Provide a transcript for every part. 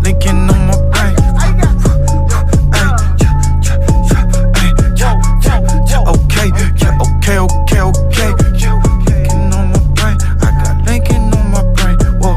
Linking on my brain. Okay, okay, okay, okay. Linking on my brain. I got linking on my brain. Whoa.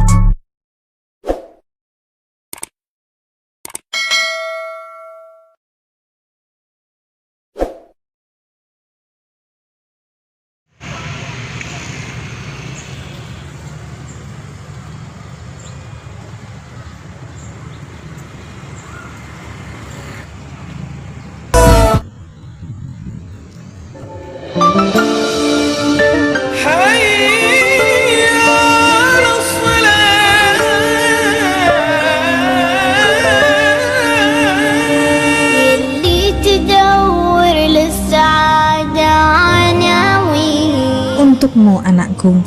Untukmu anakku,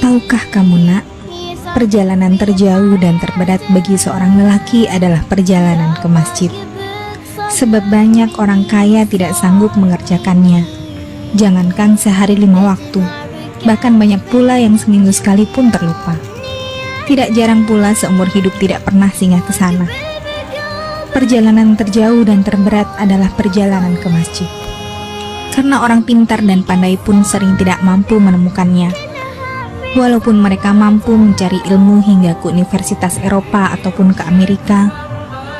tahukah kamu nak, perjalanan terjauh dan terberat bagi seorang lelaki adalah perjalanan ke masjid. Sebab banyak orang kaya tidak sanggup mengerjakannya. Jangankan sehari 5 waktu, bahkan banyak pula yang seminggu sekali pun terlupa. Tidak jarang pula seumur hidup tidak pernah singgah ke sana. Perjalanan terjauh dan terberat adalah perjalanan ke masjid. Karena orang pintar dan pandai pun sering tidak mampu menemukannya. Walaupun mereka mampu mencari ilmu hingga ke Universitas Eropa ataupun ke Amerika,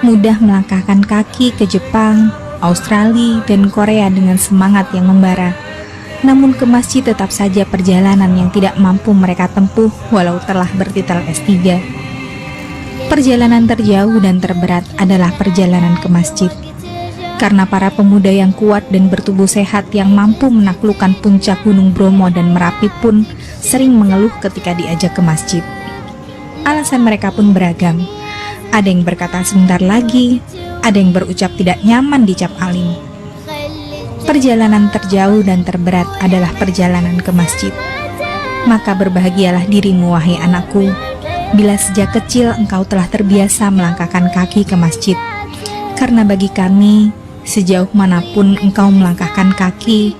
mudah melangkahkan kaki ke Jepang, Australia, dan Korea dengan semangat yang membara. Namun ke masjid tetap saja perjalanan yang tidak mampu mereka tempuh walau telah bertitel S3. Perjalanan terjauh dan terberat adalah perjalanan ke masjid. Karena para pemuda yang kuat dan bertubuh sehat yang mampu menaklukkan puncak Gunung Bromo dan Merapi pun sering mengeluh ketika diajak ke masjid. Alasan mereka pun beragam. Ada yang berkata sebentar lagi, ada yang berucap tidak nyaman dicap alim. Perjalanan terjauh dan terberat adalah perjalanan ke masjid. Maka berbahagialah dirimu wahai anakku, bila sejak kecil engkau telah terbiasa melangkahkan kaki ke masjid. Karena bagi kami, sejauh manapun engkau melangkahkan kaki,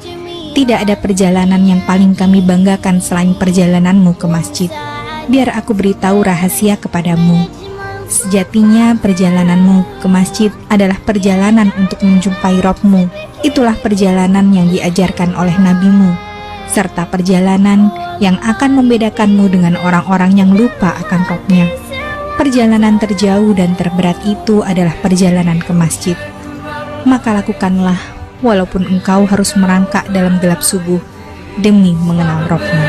tidak ada perjalanan yang paling kami banggakan selain perjalananmu ke masjid. Biar aku beritahu rahasia kepadamu. Sejatinya perjalananmu ke masjid adalah perjalanan untuk menjumpai Rabb-mu. Itulah perjalanan yang diajarkan oleh nabimu, serta perjalanan yang akan membedakanmu dengan orang-orang yang lupa akan Rabb-nya. Perjalanan terjauh dan terberat itu adalah perjalanan ke masjid. Maka lakukanlah, walaupun engkau harus merangkak dalam gelap subuh demi mengenal Rabb-mu.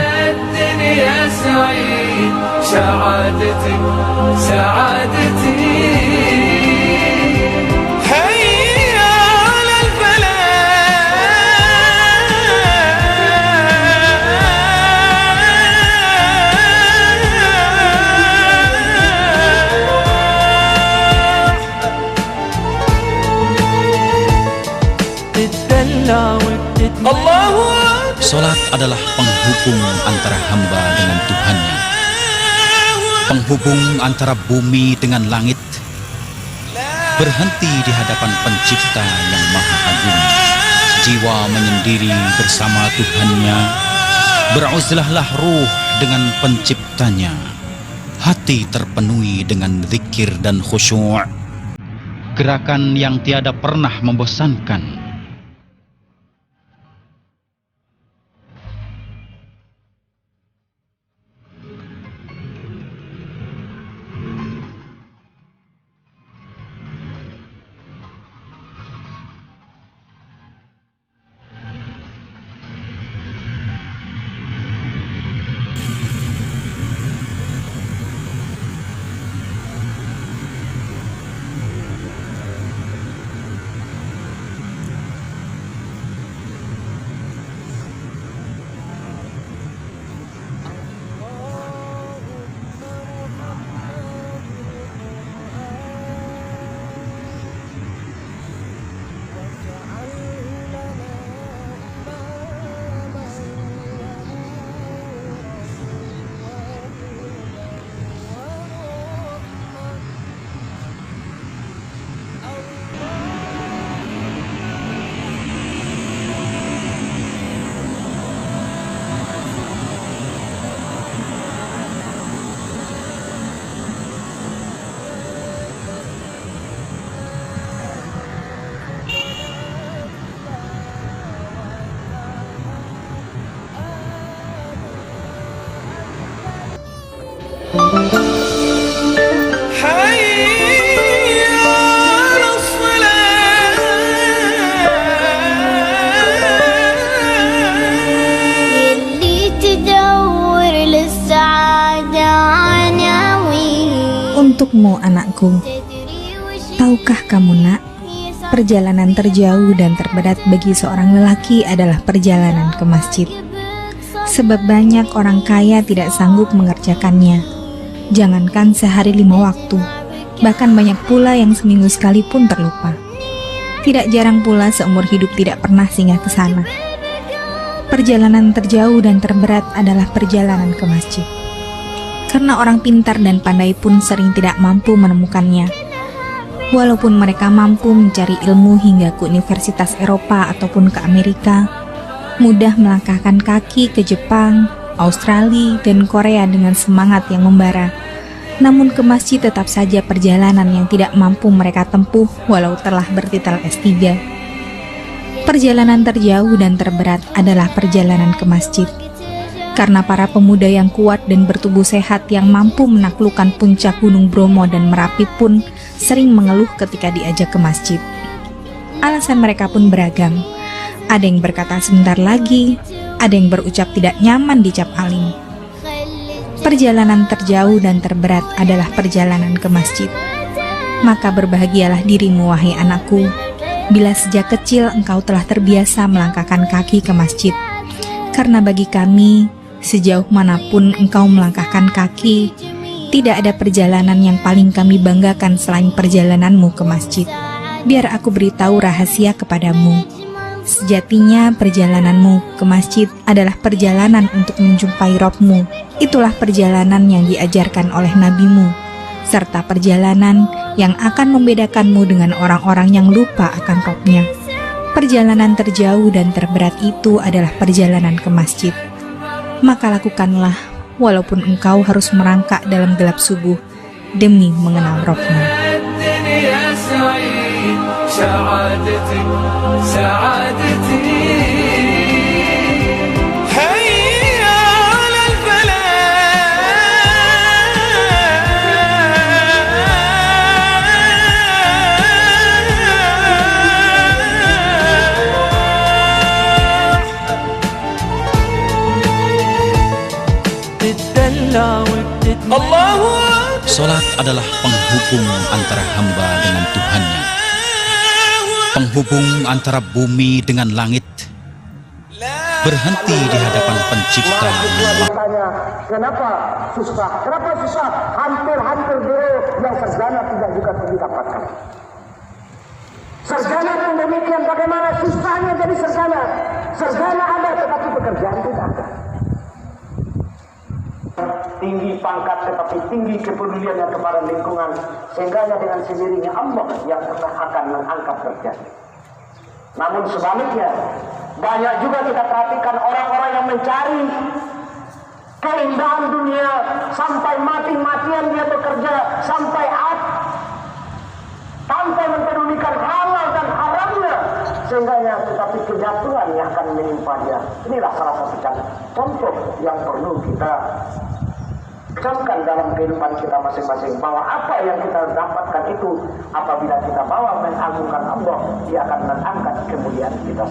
Salat adalah penghubung antara hamba dengan Tuhannya, penghubung antara bumi dengan langit, berhenti di hadapan Pencipta yang Maha Agung. Jiwa menyendiri bersama Tuhannya, beruzlahlah ruh dengan Penciptanya, hati terpenuhi dengan zikir dan khusyuk, gerakan yang tiada pernah membosankan. Untukmu anakku, tahukah kamu nak, perjalanan terjauh dan terberat bagi seorang lelaki adalah perjalanan ke masjid. Sebab banyak orang kaya tidak sanggup mengerjakannya. Jangankan sehari 5 waktu, bahkan banyak pula yang seminggu sekali pun terlupa. Tidak jarang pula seumur hidup tidak pernah singgah ke sana. Perjalanan terjauh dan terberat adalah perjalanan ke masjid. Karena orang pintar dan pandai pun sering tidak mampu menemukannya. Walaupun mereka mampu mencari ilmu hingga ke universitas Eropa ataupun ke Amerika, mudah melangkahkan kaki ke Jepang, Australia, dan Korea dengan semangat yang membara. Namun ke masjid tetap saja perjalanan yang tidak mampu mereka tempuh walau telah bertitel S3. Perjalanan terjauh dan terberat adalah perjalanan ke masjid. Karena para pemuda yang kuat dan bertubuh sehat yang mampu menaklukkan puncak Gunung Bromo dan Merapi pun sering mengeluh ketika diajak ke masjid. Alasan mereka pun beragam. Ada yang berkata sebentar lagi, ada yang berucap tidak nyaman dicap alim. Perjalanan terjauh dan terberat adalah perjalanan ke masjid. Maka berbahagialah dirimu wahai anakku, bila sejak kecil engkau telah terbiasa melangkahkan kaki ke masjid. Karena bagi kami, sejauh manapun engkau melangkahkan kaki, tidak ada perjalanan yang paling kami banggakan selain perjalananmu ke masjid. Biar aku beritahu rahasia kepadamu. Sejatinya perjalananmu ke masjid adalah perjalanan untuk menjumpai Robmu. Itulah perjalanan yang diajarkan oleh nabimu, serta perjalanan yang akan membedakanmu dengan orang-orang yang lupa akan Robnya. Perjalanan terjauh dan terberat itu adalah perjalanan ke masjid. Maka lakukanlah, walaupun engkau harus merangkak dalam gelap subuh demi mengenal Robmu. Salat adalah penghubung antara hamba dengan Tuhannya, penghubung antara bumi dengan langit. Berhenti di hadapan Pencipta. Kenapa susah? Kenapa susah? Hampir-hampir beliau yang sarjana tidak juga didapatkan. Sarjana pun demikian, bagaimana susahnya jadi sarjana? Sarjana ada tetapi pekerjaan tidak ada. Tinggi pangkat tetapi tinggi kepeduliannya kepada lingkungan, sehingga dengan sendirinya Allah yang akan mengangkat derajat. Namun sebaliknya, banyak juga kita perhatikan orang-orang yang mencari keindahan dunia sampai mati-matian dia bekerja sampai tanpa mempedulikan halal dan haramnya, sehingga tetapi kejatuhan yang akan menimpa dia. Inilah salah satu contoh yang perlu kita camkan dalam kehidupan kita masing-masing, bahwa apa yang kita dapatkan itu apabila kita bawa mengagungkan Allah, dia akan mengangkat kemuliaan kita.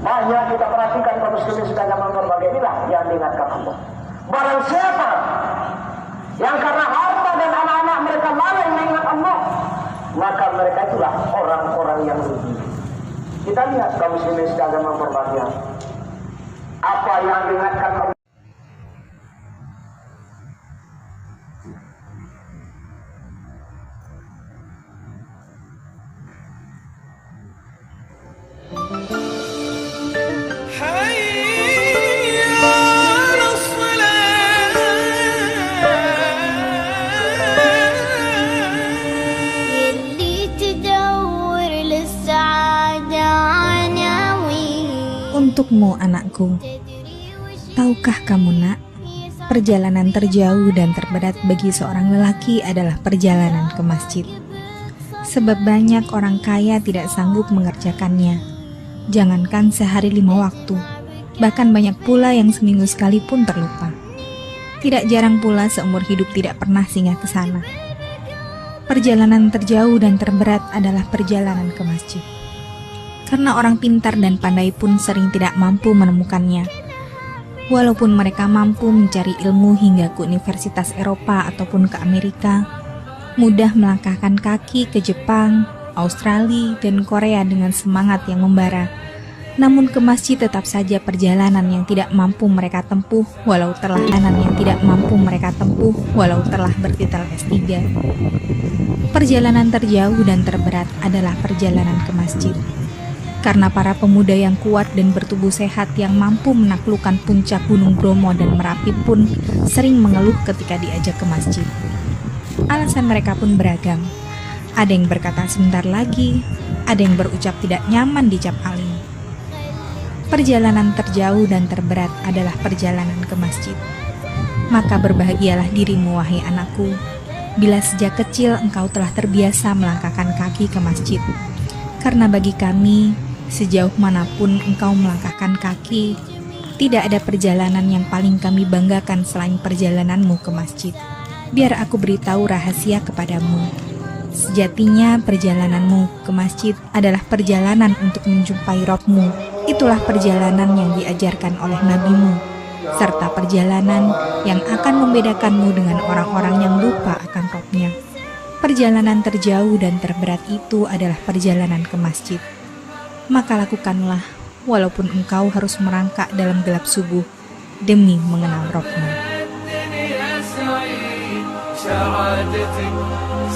Banyak kita perhatikan kaum muslimin sedang zaman berbagai inilah yang diingatkan Allah. Barang siapa yang karena harta dan anak-anak mereka lalai mengingat Allah, maka mereka itulah orang-orang yang rugi. Kita lihat kaum muslimin sedang zaman berbagai apa yang diingatkan Allah. Untukmu anakku, tahukah kamu nak, perjalanan terjauh dan terberat bagi seorang lelaki adalah perjalanan ke masjid. Sebab banyak orang kaya tidak sanggup mengerjakannya. Jangankan sehari 5 waktu, bahkan banyak pula yang seminggu sekali pun terlupa. Tidak jarang pula seumur hidup tidak pernah singgah ke sana. Perjalanan terjauh dan terberat adalah perjalanan ke masjid. Karena orang pintar dan pandai pun sering tidak mampu menemukannya. Walaupun mereka mampu mencari ilmu hingga ke Universitas Eropa ataupun ke Amerika, mudah melangkahkan kaki ke Jepang, Australia, dan Korea dengan semangat yang membara. Namun ke masjid tetap saja perjalanan yang tidak mampu mereka tempuh walau telah bertitel S3. Perjalanan terjauh dan terberat adalah perjalanan ke masjid. Karena para pemuda yang kuat dan bertubuh sehat yang mampu menaklukkan puncak Gunung Bromo dan Merapi pun sering mengeluh ketika diajak ke masjid. Alasan mereka pun beragam. Ada yang berkata sebentar lagi, ada yang berucap tidak nyaman di Cap Aling. Perjalanan terjauh dan terberat adalah perjalanan ke masjid. Maka berbahagialah dirimu, wahai anakku, bila sejak kecil engkau telah terbiasa melangkahkan kaki ke masjid. Karena bagi kami, sejauh manapun engkau melangkahkan kaki, tidak ada perjalanan yang paling kami banggakan selain perjalananmu ke masjid. Biar aku beritahu rahasia kepadamu. Sejatinya perjalananmu ke masjid adalah perjalanan untuk menjumpai Robmu. Itulah perjalanan yang diajarkan oleh nabimu, serta perjalanan yang akan membedakanmu dengan orang-orang yang lupa akan Robnya. Perjalanan terjauh dan terberat itu adalah perjalanan ke masjid. Maka lakukanlah, walaupun engkau harus merangkak dalam gelap subuh, demi mengenal Robmu.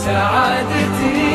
سعادتي